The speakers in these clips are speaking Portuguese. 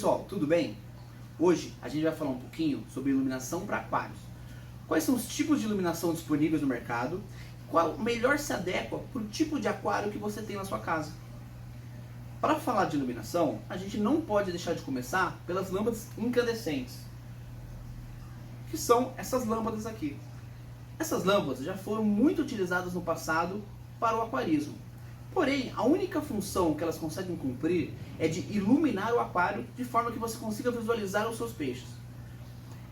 pessoal, tudo bem? Hoje a gente vai falar um pouquinho sobre iluminação para aquários. Quais são os tipos de iluminação disponíveis no mercado? Qual melhor se adequa para o tipo de aquário que você tem na sua casa? Para falar de iluminação, a gente não pode deixar de começar pelas lâmpadas incandescentes, que são essas lâmpadas aqui. Essas lâmpadas já foram muito utilizadas no passado para o aquarismo. Porém, a única função que elas conseguem cumprir é de iluminar o aquário de forma que você consiga visualizar os seus peixes.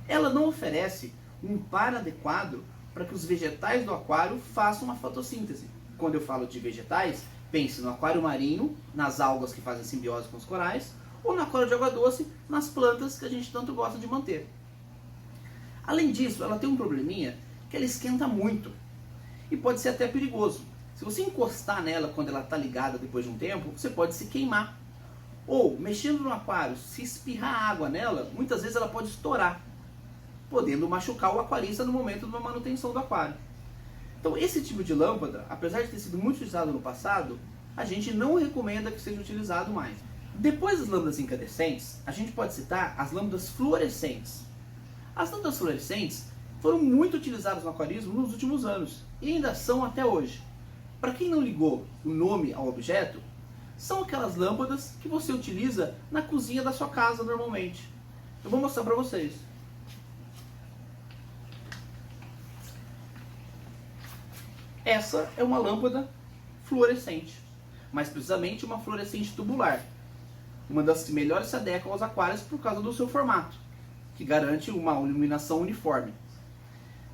Ela não oferece um par adequado para que os vegetais do aquário façam uma fotossíntese. Quando eu falo de vegetais, pense no aquário marinho, nas algas que fazem simbiose com os corais, ou no aquário de água doce, nas plantas que a gente tanto gosta de manter. Além disso, ela tem um probleminha que ela esquenta muito e pode ser até perigoso. Se você encostar nela quando ela está ligada depois de um tempo, você pode se queimar. Ou, mexendo no aquário, se espirrar água nela, muitas vezes ela pode estourar, podendo machucar o aquarista no momento de uma manutenção do aquário. Então, esse tipo de lâmpada, apesar de ter sido muito utilizado no passado, a gente não recomenda que seja utilizado mais. Depois das lâmpadas incandescentes, a gente pode citar as lâmpadas fluorescentes. As lâmpadas fluorescentes foram muito utilizadas no aquarismo nos últimos anos e ainda são até hoje. Para quem não ligou o nome ao objeto, são aquelas lâmpadas que você utiliza na cozinha da sua casa normalmente. Eu vou mostrar para vocês. Essa é uma lâmpada fluorescente, mais precisamente uma fluorescente tubular. Uma das que melhor se adequam aos aquários por causa do seu formato, que garante uma iluminação uniforme.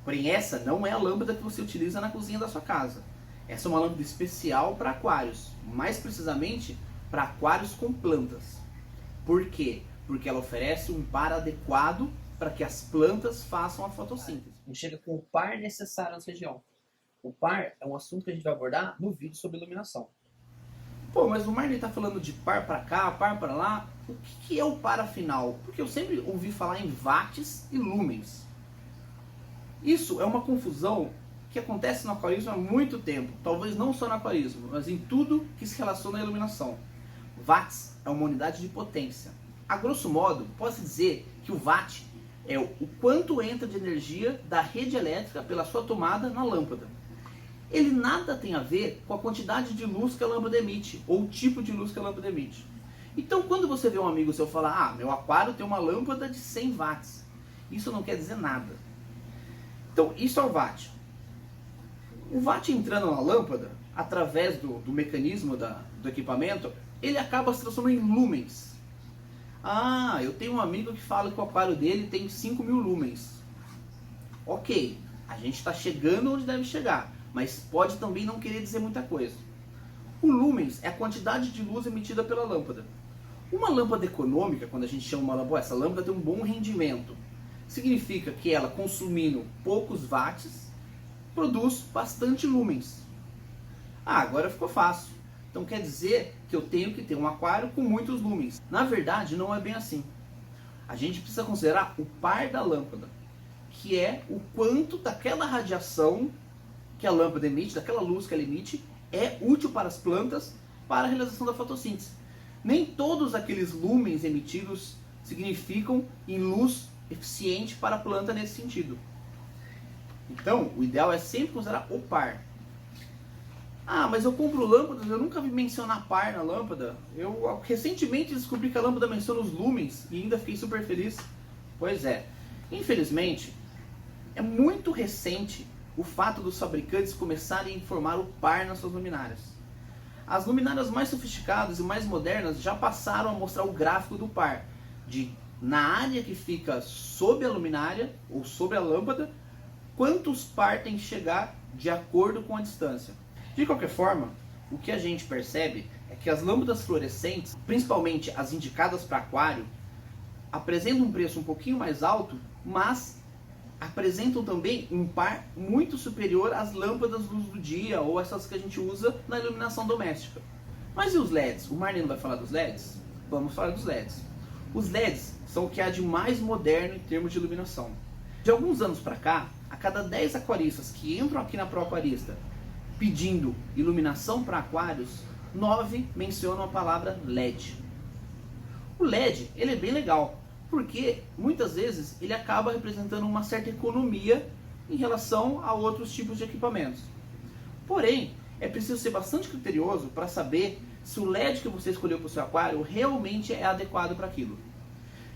Porém, essa não é a lâmpada que você utiliza na cozinha da sua casa. Essa é uma lâmpada especial para aquários, mais precisamente para aquários com plantas. Por quê? Porque ela oferece um par adequado para que as plantas façam a fotossíntese. A gente chega com o par necessário nessa região. O par é um assunto que a gente vai abordar no vídeo sobre iluminação. Pô, mas o Marley está falando de par para cá, par para lá. O que é o par afinal? Porque eu sempre ouvi falar em watts e lumens. Isso é uma confusão que acontece no aquarismo há muito tempo, talvez não só no aquarismo, mas em tudo que se relaciona à iluminação. Watts é uma unidade de potência. A grosso modo, pode-se dizer que o watt é o quanto entra de energia da rede elétrica pela sua tomada na lâmpada. Ele nada tem a ver com a quantidade de luz que a lâmpada emite, ou o tipo de luz que a lâmpada emite. Então, quando você vê um amigo seu falar, meu aquário tem uma lâmpada de 100 watts, isso não quer dizer nada. Então, isso é o watt. O watt entrando na lâmpada, através do mecanismo do equipamento, ele acaba se transformando em lumens. Ah, eu tenho um amigo que fala que o aquário dele tem 5.000 lumens. Ok, a gente está chegando onde deve chegar, mas pode também não querer dizer muita coisa. O lumens é a quantidade de luz emitida pela lâmpada. Uma lâmpada econômica, quando a gente chama uma lâmpada, essa lâmpada tem um bom rendimento. Significa que ela, consumindo poucos watts, produz bastante lumens. Ah, agora ficou fácil. Então quer dizer que eu tenho que ter um aquário com muitos lumens. Na verdade, não é bem assim. A gente precisa considerar o par da lâmpada, que é o quanto daquela radiação que a lâmpada emite, daquela luz que ela emite, é útil para as plantas para a realização da fotossíntese. Nem todos aqueles lumens emitidos significam em luz eficiente para a planta nesse sentido. Então, o ideal é sempre considerar o par. Ah, mas eu compro lâmpadas, eu nunca vi mencionar par na lâmpada. Eu recentemente descobri que a lâmpada menciona os lumens e ainda fiquei super feliz. Pois é, infelizmente, é muito recente o fato dos fabricantes começarem a informar o par nas suas luminárias. As luminárias mais sofisticadas e mais modernas já passaram a mostrar o gráfico do par, na área que fica sob a luminária ou sobre a lâmpada, quantos par tem que chegar de acordo com a distância. De qualquer forma, o que a gente percebe é que as lâmpadas fluorescentes, principalmente as indicadas para aquário, apresentam um preço um pouquinho mais alto, mas apresentam também um par muito superior às lâmpadas luz do dia ou essas que a gente usa na iluminação doméstica. Mas e os LEDs? O Marley não vai falar dos LEDs? Vamos falar dos LEDs. Os LEDs são o que há de mais moderno em termos de iluminação. De alguns anos para cá, a cada 10 aquaristas que entram aqui na Pro Aquarista pedindo iluminação para aquários, 9 mencionam a palavra LED. O LED, ele é bem legal, porque muitas vezes ele acaba representando uma certa economia em relação a outros tipos de equipamentos. Porém, é preciso ser bastante criterioso para saber se o LED que você escolheu para o seu aquário realmente é adequado para aquilo.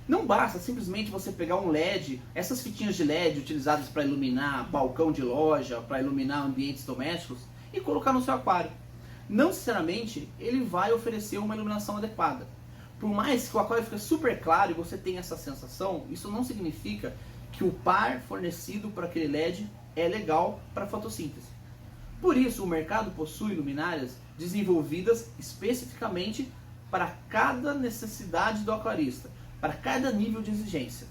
Não basta simplesmente você pegar um LED, essas fitinhas de LED utilizadas para iluminar balcão de loja, para iluminar ambientes domésticos, e colocar no seu aquário. Não necessariamente ele vai oferecer uma iluminação adequada. Por mais que o aquário fique super claro e você tenha essa sensação, isso não significa que o par fornecido para aquele LED é legal para fotossíntese. Por isso, o mercado possui luminárias desenvolvidas especificamente para cada necessidade do aquarista, para cada nível de exigência.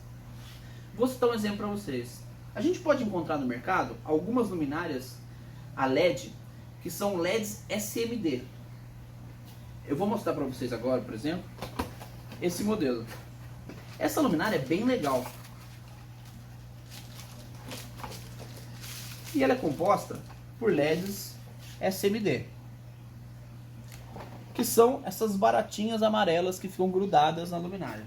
Vou citar um exemplo para vocês. A gente pode encontrar no mercado algumas luminárias a LED que são LEDs SMD. Eu vou mostrar para vocês agora, por exemplo, esse modelo. Essa luminária é bem legal. E ela é composta por LEDs SMD, que são essas baratinhas amarelas que ficam grudadas na luminária.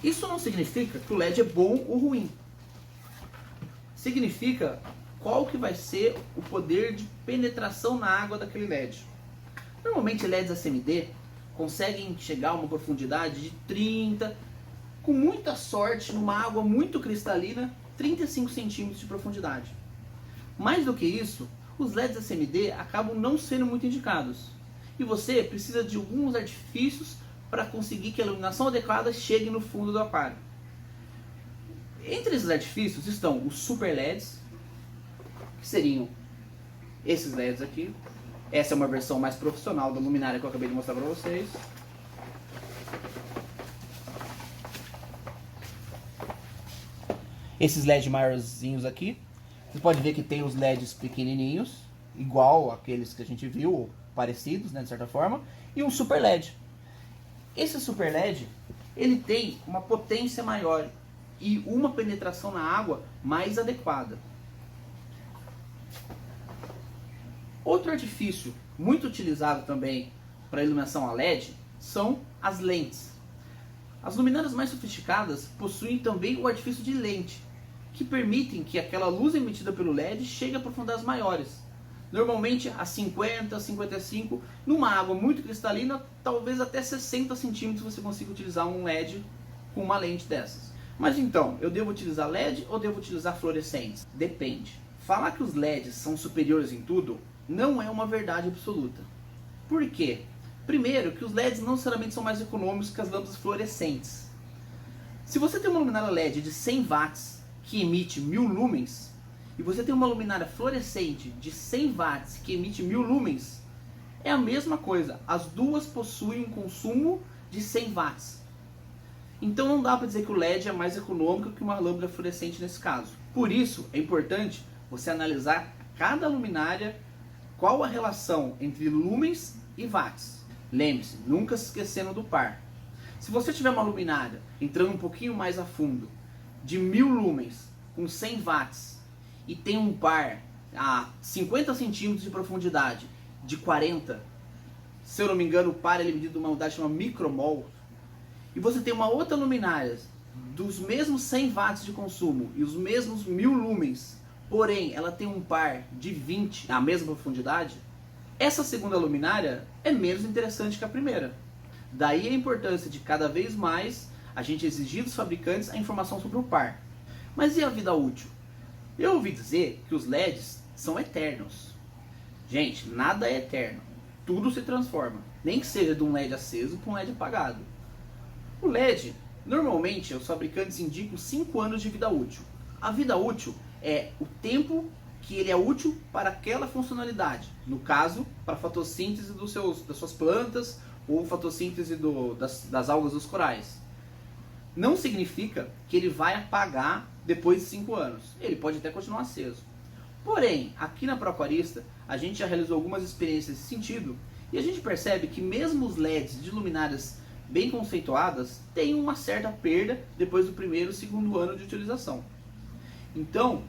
Isso não significa que o LED é bom ou ruim. Significa qual que vai ser o poder de penetração na água daquele LED. Normalmente LEDs SMD conseguem chegar a uma profundidade de 30, com muita sorte, numa água muito cristalina, 35 centímetros de profundidade. Mais do que isso, os LEDs SMD acabam não sendo muito indicados. E você precisa de alguns artifícios para conseguir que a iluminação adequada chegue no fundo do aquário. Entre esses artifícios estão os super LEDs, que seriam esses LEDs aqui. Essa é uma versão mais profissional da luminária que eu acabei de mostrar para vocês. Esses LEDs maiorzinhos aqui, você pode ver que tem os LEDs pequenininhos, igual aqueles que a gente viu, ou parecidos, né, de certa forma, e um super LED. Esse super LED, ele tem uma potência maior e uma penetração na água mais adequada. Outro artifício muito utilizado também para iluminação a LED são as lentes. As luminárias mais sofisticadas possuem também o artifício de lente, que permitem que aquela luz emitida pelo LED chegue a profundidades maiores. Normalmente a 50, 55, numa água muito cristalina, talvez até 60 centímetros você consiga utilizar um LED com uma lente dessas. Mas então, eu devo utilizar LED ou devo utilizar fluorescentes? Depende. Falar que os LEDs são superiores em tudo não é uma verdade absoluta. Por quê? Primeiro, que os LEDs não necessariamente são mais econômicos que as lâmpadas fluorescentes. Se você tem uma luminária LED de 100 watts que emite 1000 lumens, e você tem uma luminária fluorescente de 100 watts que emite 1000 lumens, é a mesma coisa. As duas possuem um consumo de 100 watts. Então não dá para dizer que o LED é mais econômico que uma lâmpada fluorescente nesse caso. Por isso é importante você analisar cada luminária, qual a relação entre lumens e watts. Lembre-se, nunca se esquecendo do par. Se você tiver uma luminária entrando um pouquinho mais a fundo, de 1000 lumens com 100 watts, e tem um par a 50 centímetros de profundidade de 40, se eu não me engano o par é medido numa unidade chamada micromol, e você tem uma outra luminária dos mesmos 100 watts de consumo e os mesmos 1000 lumens, porém ela tem um par de 20 na mesma profundidade, essa segunda luminária é menos interessante que a primeira. Daí a importância de cada vez mais a gente exigir dos fabricantes a informação sobre o par. Mas e a vida útil? Eu ouvi dizer que os LEDs são eternos. Gente, nada é eterno. Tudo se transforma. Nem que seja de um LED aceso para um LED apagado. O LED, normalmente, os fabricantes indicam 5 anos de vida útil. A vida útil é o tempo que ele é útil para aquela funcionalidade. No caso, para a fotossíntese das suas plantas ou fotossíntese das algas dos corais. Não significa que ele vai apagar depois de 5 anos. Ele pode até continuar aceso. Porém, aqui na Proaquarista, a gente já realizou algumas experiências nesse sentido e a gente percebe que mesmo os LEDs de luminárias bem conceituadas têm uma certa perda depois do primeiro e segundo ano de utilização. Então,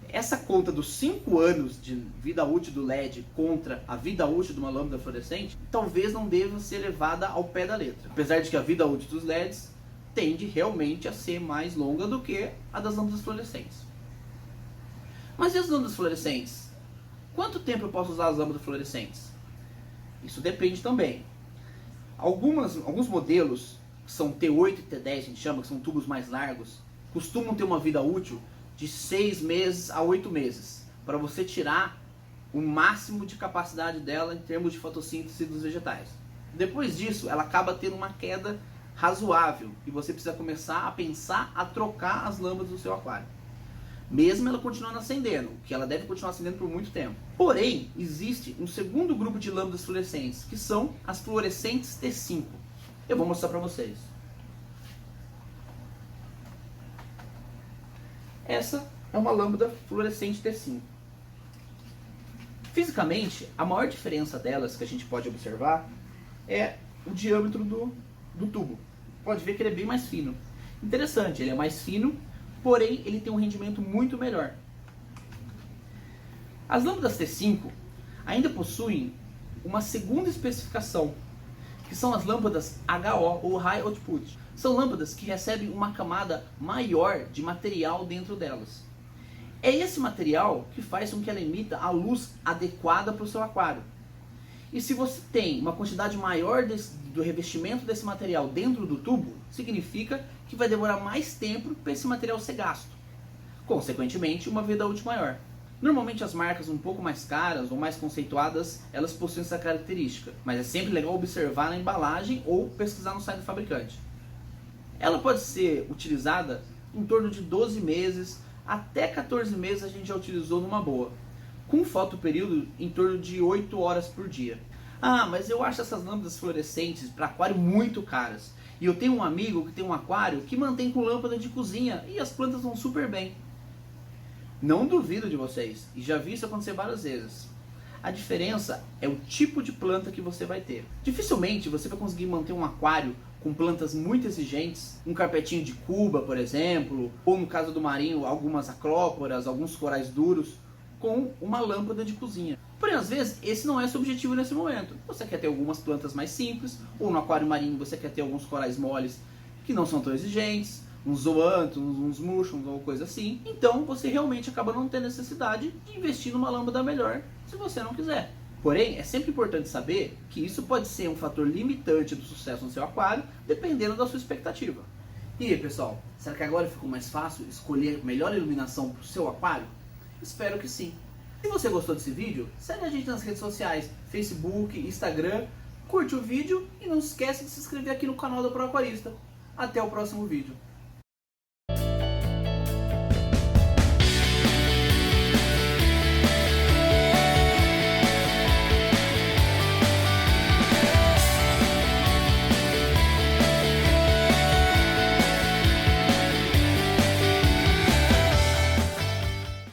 Essa conta dos 5 anos de vida útil do LED contra a vida útil de uma lâmpada fluorescente talvez não deva ser levada ao pé da letra. Apesar de que a vida útil dos LEDs tende realmente a ser mais longa do que a das lâmpadas fluorescentes. Mas e as lâmpadas fluorescentes? Quanto tempo eu posso usar as lâmpadas fluorescentes? Isso depende também. Alguns modelos, que são T8 e T10, a gente chama, que são tubos mais largos, costumam ter uma vida útil de 6 meses a 8 meses, para você tirar o máximo de capacidade dela em termos de fotossíntese dos vegetais. Depois disso, ela acaba tendo uma queda razoável e você precisa começar a pensar a trocar as lâmpadas do seu aquário. Mesmo ela continuando acendendo, que ela deve continuar acendendo por muito tempo. Porém, existe um segundo grupo de lâmpadas fluorescentes, que são as fluorescentes T5. Eu vou mostrar para vocês. Essa é uma lâmpada fluorescente T5. Fisicamente, a maior diferença delas que a gente pode observar é o diâmetro do tubo. Pode ver que ele é bem mais fino. Interessante, ele é mais fino, porém ele tem um rendimento muito melhor. As lâmpadas T5 ainda possuem uma segunda especificação, que são as lâmpadas HO, ou High Output. São lâmpadas que recebem uma camada maior de material dentro delas. É esse material que faz com que ela emita a luz adequada para o seu aquário. E se você tem uma quantidade maior do revestimento desse material dentro do tubo, significa que vai demorar mais tempo para esse material ser gasto. Consequentemente, uma vida útil maior. Normalmente as marcas um pouco mais caras ou mais conceituadas, elas possuem essa característica, mas é sempre legal observar na embalagem ou pesquisar no site do fabricante. Ela pode ser utilizada em torno de 12 meses, até 14 meses a gente já utilizou numa boa, com fotoperíodo em torno de 8 horas por dia. Ah, mas eu acho essas lâmpadas fluorescentes para aquário muito caras. E eu tenho um amigo que tem um aquário que mantém com lâmpada de cozinha e as plantas vão super bem. Não duvido de vocês, e já vi isso acontecer várias vezes. A diferença é o tipo de planta que você vai ter. Dificilmente você vai conseguir manter um aquário com plantas muito exigentes, um carpetinho de cuba, por exemplo, ou no caso do marinho, algumas acróporas, alguns corais duros, com uma lâmpada de cozinha. Porém, às vezes, esse não é seu objetivo nesse momento. Você quer ter algumas plantas mais simples, ou no aquário marinho você quer ter alguns corais moles que não são tão exigentes, uns zoanthus, uns mushrooms ou coisa assim. Então, você realmente acaba não tendo necessidade de investir numa lâmpada melhor, se você não quiser. Porém, é sempre importante saber que isso pode ser um fator limitante do sucesso no seu aquário, dependendo da sua expectativa. E aí, pessoal, será que agora ficou mais fácil escolher a melhor iluminação para o seu aquário? Espero que sim. Se você gostou desse vídeo, segue a gente nas redes sociais, Facebook, Instagram, curte o vídeo e não esquece de se inscrever aqui no canal do Pro Aquarista. Até o próximo vídeo.